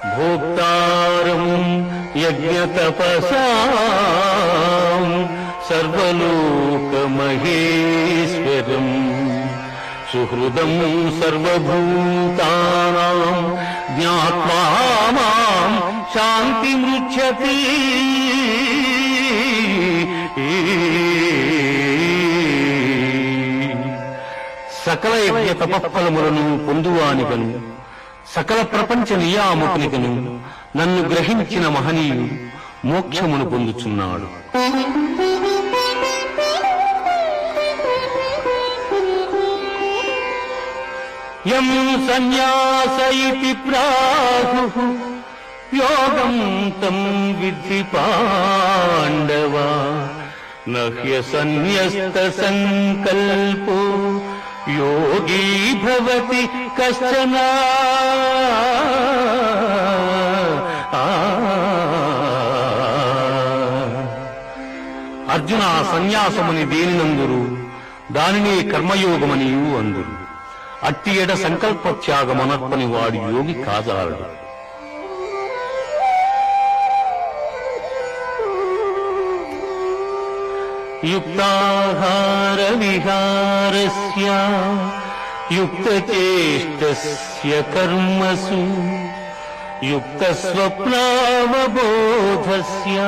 భోక్తారం యజ్ఞతపసాం సర్వలోకమహేశ్వరం సుహృదం సర్వభూతానాం జ్ఞాత్వా మాం శాంతిమృచ్ఛతి. సకల యజ్ఞ తపఫలములను పొందువానికను సకల ప్రపంచ నియామకునికను నన్ను గ్రహించిన మహనీయుడు మోక్షమును పొందుచున్నాడు. యం సన్యాస ఇతి ప్రాహుః యోగం తం విద్ధి పాండవ నహ్య సన్యస్త సంకల్పో యోగీ భవతి కశ్చన. అర్జున, సన్యాసమని దేనినందురు, దానిని కర్మయోగమనియు అందురు. అట్టి ఎడ సంకల్ప త్యాగమనర్పని వాడు యోగి కాజాలడు. యుక్తాహార విహారస్య యుక్తచేష్టస్య కర్మసు యుక్తస్వప్నావబోధస్య